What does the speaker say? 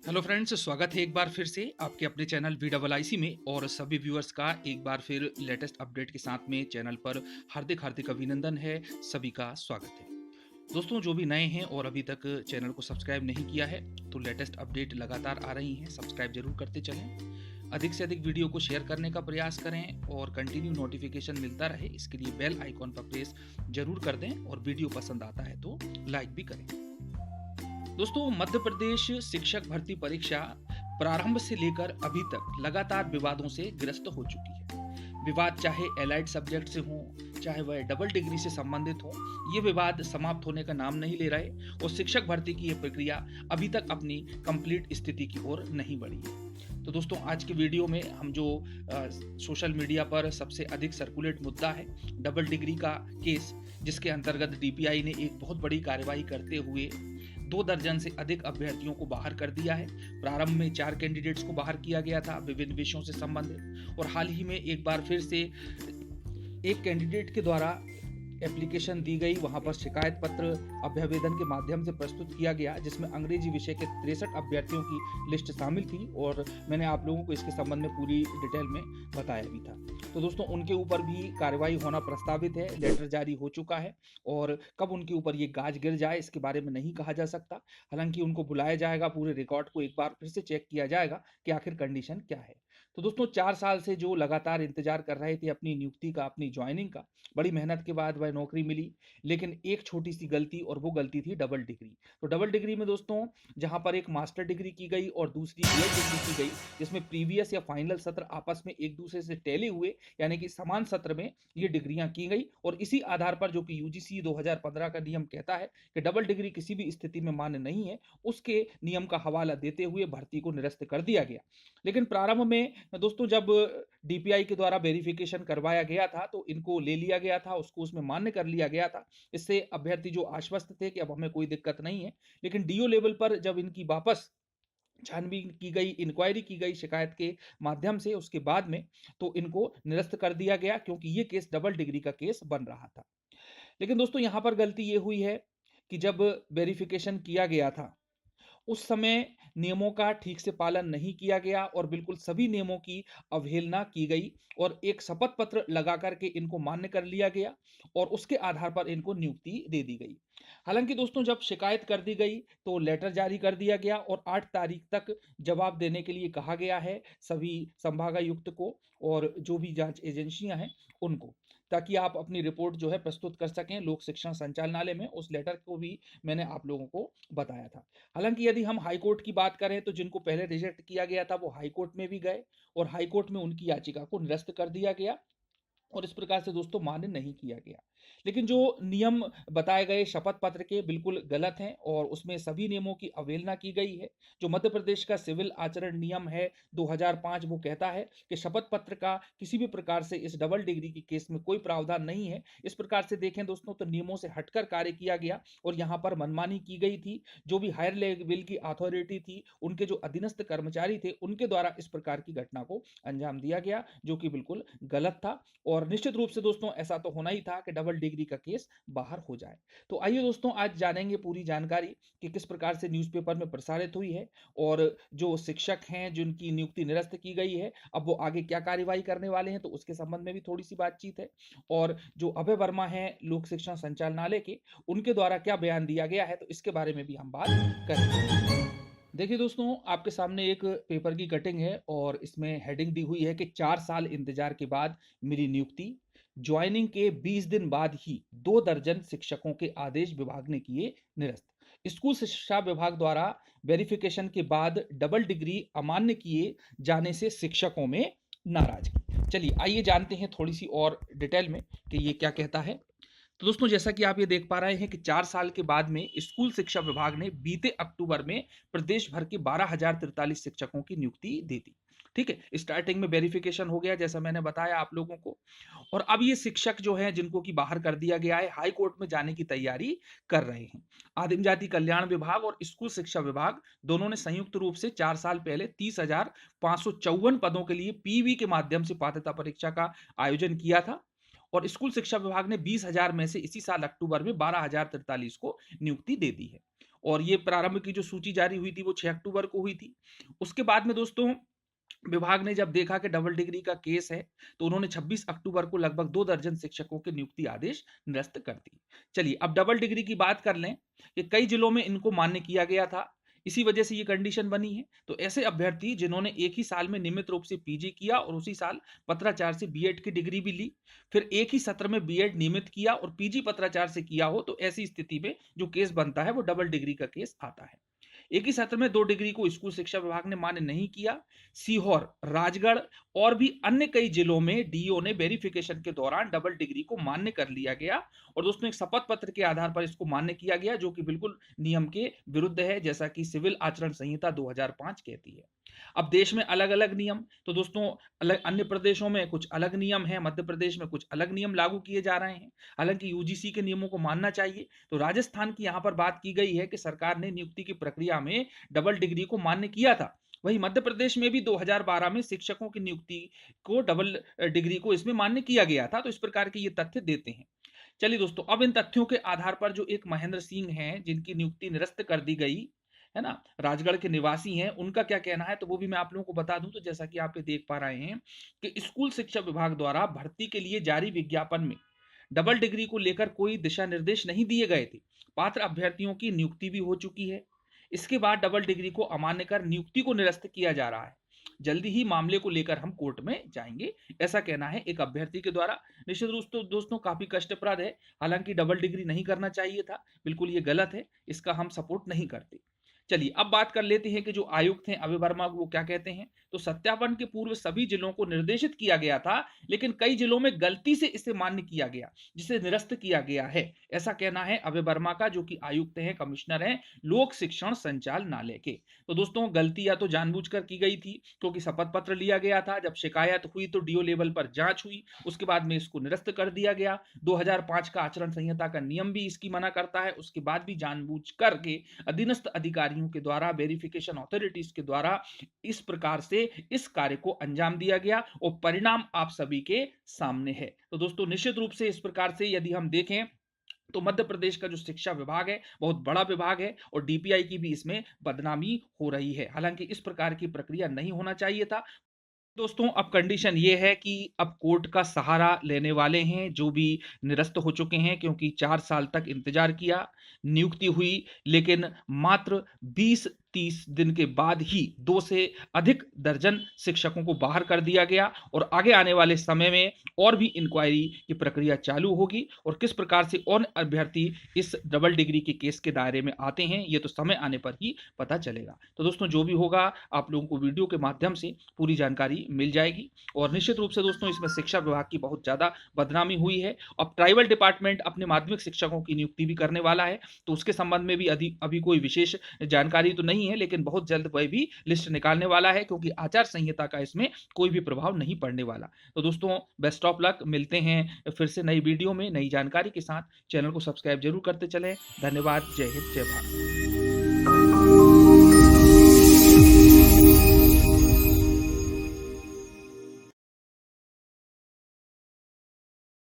Hello friends, स्वागत है एक बार फिर से आपके अपने चैनल VIIC में। और सभी व्यूअर्स का एक बार फिर लेटेस्ट अपडेट के साथ में चैनल पर हार्दिक हार्दिक अभिनंदन है। सभी का स्वागत है। दोस्तों, जो भी नए हैं और अभी तक चैनल को सब्सक्राइब नहीं किया है तो लेटेस्ट अपडेट लगातार आ रही हैं, सब्सक्राइब जरूर करते चलें। अधिक से अधिक वीडियो को शेयर करने का प्रयास करें और कंटिन्यू नोटिफिकेशन मिलता रहे, इसके लिए बेल आइकॉन पर प्रेस जरूर कर दें और वीडियो पसंद आता है तो लाइक भी करें। दोस्तों, मध्य प्रदेश शिक्षक भर्ती परीक्षा प्रारंभ से लेकर अभी तक लगातार विवादों से ग्रस्त हो चुकी है। विवाद चाहे एलाइड सब्जेक्ट से हो, चाहे वह डबल डिग्री से संबंधित हो, ये विवाद समाप्त होने का नाम नहीं ले रहे और शिक्षक भर्ती की यह प्रक्रिया अभी तक अपनी कंप्लीट स्थिति की ओर नहीं बढ़ी है। तो दोस्तों, आज के वीडियो में हम जो सोशल मीडिया पर सबसे अधिक सर्कुलेट मुद्दा है, डबल डिग्री का केस, जिसके अंतर्गत DPI ने एक बहुत बड़ी कार्रवाई करते हुए 2 दर्जन से अधिक अभ्यर्थियों को बाहर कर दिया है। प्रारंभ में 4 कैंडिडेट्स को बाहर किया गया था विभिन्न विषयों से संबंधित, और हाल ही में एक बार फिर से एक कैंडिडेट के द्वारा एप्लीकेशन दी गई, वहां पर शिकायत पत्र अभ्यावेदन के माध्यम से प्रस्तुत किया गया, जिसमें अंग्रेजी विषय के 63 अभ्यर्थियों की लिस्ट शामिल थी और मैंने आप लोगों को इसके संबंध में पूरी डिटेल में बताया भी था। तो दोस्तों, उनके ऊपर भी कार्रवाई होना प्रस्तावित है, लेटर जारी हो चुका है और कब उनके ऊपर ये गाज गिर जाए इसके बारे में नहीं कहा जा सकता। हालांकि उनको बुलाया जाएगा, पूरे रिकॉर्ड को एक बार फिर से चेक किया जाएगा कि आखिर कंडीशन क्या है। तो दोस्तों, 4 साल से जो लगातार इंतजार कर रहे थे अपनी नियुक्ति का, अपनी ज्वाइनिंग का, बड़ी मेहनत के बाद वह नौकरी मिली, लेकिन एक छोटी सी गलती, और वो गलती थी डबल डिग्री। तो डबल डिग्री में दोस्तों, जहां पर एक मास्टर डिग्री की गई और दूसरी BEd डिग्री की गई, जिसमें प्रीवियस या फाइनल सत्र आपस में एक दूसरे से टैली हुए, यानी कि समान सत्र में ये डिग्रियां की गई, और इसी आधार पर जो कि UGC 2015 का नियम कहता है कि डबल डिग्री किसी भी स्थिति में मान्य नहीं है, उसके नियम का हवाला देते हुए भर्ती को निरस्त कर दिया गया। लेकिन प्रारंभ में दोस्तों, जब DPI के द्वारा वेरिफिकेशन करवाया गया था तो इनको ले लिया गया था, उसको उसमें मान्य कर लिया गया था। इससे अभ्यर्थी जो आश्वस्त थे कि अब हमें कोई दिक्कत नहीं है। लेकिन DO लेवल पर जब इनकी वापस छानबीन की गई, इंक्वायरी की गई शिकायत के माध्यम से, उसके बाद में तो इनको निरस्त कर दिया गया, क्योंकि ये केस डबल डिग्री का केस बन रहा था। लेकिन दोस्तों, यहां पर गलती ये हुई है कि जब वेरिफिकेशन किया गया था उस समय नियमों का ठीक से पालन नहीं किया गया और बिल्कुल सभी नियमों की अवहेलना की गई और एक शपथ पत्र लगा करके इनको मान्य कर लिया गया और उसके आधार पर इनको नियुक्ति दे दी गई। हालांकि दोस्तों, जब शिकायत कर दी गई तो लेटर जारी कर दिया गया और 8 तारीख तक जवाब देने के लिए कहा गया है सभी संभागायुक्त को और जो भी जांच एजेंसियां हैं उनको, ताकि आप अपनी रिपोर्ट जो है प्रस्तुत कर सकें लोक शिक्षण संचालनालय में। उस लेटर को भी मैंने आप लोगों को बताया था। हालांकि यदि हम हाई कोर्ट की बात करें तो जिनको पहले रिजेक्ट किया गया था वो हाई कोर्ट में भी गए और हाई कोर्ट में उनकी याचिका को निरस्त कर दिया गया और इस प्रकार से दोस्तों मान्य नहीं किया गया। लेकिन जो नियम बताए गए शपथ पत्र के बिल्कुल गलत हैं और उसमें सभी नियमों की अवहेलना की गई है। जो मध्य प्रदेश का सिविल आचरण नियम है 2005, वो कहता है कि शपथ पत्र का किसी भी प्रकार से इस डबल डिग्री की केस में कोई प्रावधान नहीं है। इस प्रकार से देखें दोस्तों तो नियमों से हटकर कार्य किया गया और यहाँ पर मनमानी की गई थी। जो भी हायर लेवल की अथॉरिटी थी, उनके जो अधीनस्थ कर्मचारी थे, उनके द्वारा इस प्रकार की घटना को अंजाम दिया गया, जो कि बिल्कुल गलत था। और निश्चित रूप से दोस्तों ऐसा तो होना ही था कि डबल डिग्री का केस बाहर हो जाए। तो आइए दोस्तों, आज जानेंगे पूरी जानकारी कि किस प्रकार से न्यूज़पेपर में प्रसारित हुई है और जो शिक्षक हैं जिनकी नियुक्ति निरस्त की गई है, अब वो आगे क्या कार्यवाही करने वाले हैं, तो उसके संबंध में भी थोड़ी सी बातचीत है। और जो अभय वर्मा है लोक शिक्षण संचालनालय के, उनके द्वारा क्या बयान दिया गया है, तो इसके बारे में भी हम बात करेंगे। देखिए दोस्तों, आपके सामने एक पेपर की कटिंग है और इसमें हेडिंग दी हुई है कि 4 साल इंतजार के बाद मिली नियुक्ति, ज्वाइनिंग के 20 दिन बाद ही 2 दर्जन शिक्षकों के आदेश विभाग ने किए निरस्त। स्कूल शिक्षा विभाग द्वारा वेरिफिकेशन के बाद डबल डिग्री अमान्य किए जाने से शिक्षकों में नाराजगी। चलिए आइए जानते हैं थोड़ी सी और डिटेल में कि ये क्या कहता है। तो दोस्तों, जैसा कि आप ये देख पा रहे हैं कि 4 साल के बाद में स्कूल शिक्षा विभाग ने बीते अक्टूबर में प्रदेश भर के 12,043 शिक्षकों की नियुक्ति दे दी। ठीक है, स्टार्टिंग में वेरिफिकेशन हो गया जैसा मैंने बताया आप लोगों को, और अब ये शिक्षक जो हैं जिनको कि बाहर कर दिया गया है, हाई कोर्ट में जाने की तैयारी कर रहे हैं। आदिम जाति कल्याण विभाग और स्कूल शिक्षा विभाग दोनों ने संयुक्त रूप से 4 साल पहले 30,554 पदों के लिए PV के माध्यम से पात्रता परीक्षा का आयोजन किया था और स्कूल शिक्षा विभाग ने 20,000 में से इसी साल अक्टूबर में 12,043 को नियुक्ति दे दी है। और ये प्रारंभ की जो सूची जारी हुई थी वो 6 अक्टूबर को हुई थी। उसके बाद में दोस्तों विभाग ने जब देखा कि डबल डिग्री का केस है, तो उन्होंने 26 अक्टूबर को लगभग 2 दर्जन शिक्षकों के नियुक्ति आदेश निरस्त कर दिए। चलिए अब डबल डिग्री की बात कर लें कि कई जिलों में इनको मान्य किया गया था, इसी वजह से ये कंडीशन बनी है। तो ऐसे अभ्यर्थी जिन्होंने एक ही साल में नियमित रूप से पीजी किया और उसी साल पत्राचार से बीएड की डिग्री भी ली, फिर एक ही सत्र में बीएड नियमित किया और पीजी पत्राचार से किया हो, तो ऐसी स्थिति में जो केस बनता है वो डबल डिग्री का केस आता है। एक ही सत्र में 2 डिग्री को स्कूल शिक्षा विभाग ने मान्य नहीं किया। सीहोर, राजगढ़ और भी अन्य कई जिलों में डीओ ने वेरिफिकेशन के दौरान डबल डिग्री को मान्य कर लिया गया और दोस्तों एक शपथ पत्र के आधार पर इसको मान्य किया गया, जो कि बिल्कुल नियम के विरुद्ध है, जैसा कि सिविल आचरण संहिता 2005 कहती है। अब देश में अलग-अलग नियम, तो दोस्तों अलग अन्य प्रदेशों में कुछ अलग नियम है, मध्य प्रदेश में कुछ अलग नियम लागू किए जा रहे हैं। हालांकि यूजीसी के नियमों को मानना चाहिए। तो राजस्थान की यहाँ पर बात की गई है कि सरकार ने नियुक्ति की प्रक्रिया में डबल डिग्री को मान्य किया था। वहीं मध्य प्रदेश में भी 2012 में शिक्षकों की नियुक्ति को डबल डिग्री को इसमें मान्य किया गया था। तो इस प्रकार के ये तथ्य देते हैं। चलिए दोस्तों, अब इन तथ्यों के आधार पर जो एक महेंद्र सिंह हैं जिनकी नियुक्ति निरस्त कर दी गई है ना, राजगढ़ के निवासी हैं, उनका क्या कहना है तो वो भी मैं आप लोगों को बता दूं। तो जैसा कि आप ये देख पा रहे हैं कि स्कूल शिक्षा विभाग द्वारा भर्ती के लिए जारी विज्ञापन में डबल डिग्री को लेकर कोई दिशा निर्देश नहीं दिए गए थे। पात्र अभ्यर्थियों की नियुक्ति भी हो चुकी है। इसके बाद डबल डिग्री को अमान्य कर नियुक्ति को निरस्त किया जा रहा है। जल्दी ही मामले को लेकर हम कोर्ट में जाएंगे, ऐसा कहना है एक अभ्यर्थी के द्वारा। निश्चित रूप से दोस्तों काफी कष्टप्रद है। हालांकि डबल डिग्री नहीं करना चाहिए था, बिल्कुल ये गलत है, इसका हम सपोर्ट नहीं करते। चलिए अब बात कर लेते हैं कि जो आयुक्त हैं अभय वर्मा वो क्या कहते हैं। तो सत्यापन के पूर्व सभी जिलों को निर्देशित किया गया था, लेकिन कई जिलों में गलती से इसे मान्य किया गया, जिसे निरस्त किया गया है, ऐसा कहना है अभय वर्मा का, जो कि आयुक्त हैं, कमिश्नर हैं लोक शिक्षण संचालनालय के। तो दोस्तों गलती या तो जानबूझकर की गई थी, क्योंकि शपथ पत्र लिया गया था, जब शिकायत हुई तो डीओ लेवल पर जांच हुई, उसके बाद में इसको निरस्त कर दिया गया। 2005 का आचरण संहिता का नियम भी इसकी मना करता है, उसके बाद भी जानबूझ करके अधीनस्थ अधिकारियों के द्वारा, वेरिफिकेशन अथॉरिटीज के द्वारा इस प्रकार से इस कार्य को अंजाम दिया गया और परिणाम आप सभी के सामने है। तो दोस्तों निश्चित रूप से इस प्रकार से यदि हम देखें तो मध्य प्रदेश का जो शिक्षा विभाग है बहुत बड़ा विभाग है और डीपीआई की भी इसमें बदनामी हो रही है। हालांकि इस प्रकार की प्रक्रिया नहीं होना चाहिए था। दोस्तों अब कंडीशन ये है कि अब कोर्ट का सहारा लेने वाले हैं जो भी निरस्त हो चुके हैं, क्योंकि 4 साल तक इंतजार किया, नियुक्ति हुई, लेकिन मात्र 20-30 दिन के बाद ही 2 से अधिक दर्जन शिक्षकों को बाहर कर दिया गया और आगे आने वाले समय में और भी इंक्वायरी की प्रक्रिया चालू होगी और किस प्रकार से और अभ्यर्थी इस डबल डिग्री के केस के दायरे में आते हैं ये तो समय आने पर ही पता चलेगा। तो दोस्तों जो भी होगा आप लोगों को वीडियो के माध्यम से पूरी जानकारी मिल जाएगी और निश्चित रूप से दोस्तों इसमें शिक्षा विभाग की बहुत ज्यादा बदनामी हुई है। अब ट्राइबल डिपार्टमेंट अपने माध्यमिक शिक्षकों की नियुक्ति भी करने वाला है, तो उसके संबंध में भी अभी कोई विशेष जानकारी तो नहीं है, लेकिन बहुत जल्द वह भी लिस्ट निकालने वाला है, क्योंकि आचार संहिता का इसमें कोई भी प्रभाव नहीं पड़ने वाला। तो दोस्तों बेस्ट ऑफ लक, मिलते हैं फिर से नई वीडियो में नई जानकारी के साथ। चैनल को सब्सक्राइब जरूर करते चलें। धन्यवाद। जय हिंद, जय भारत।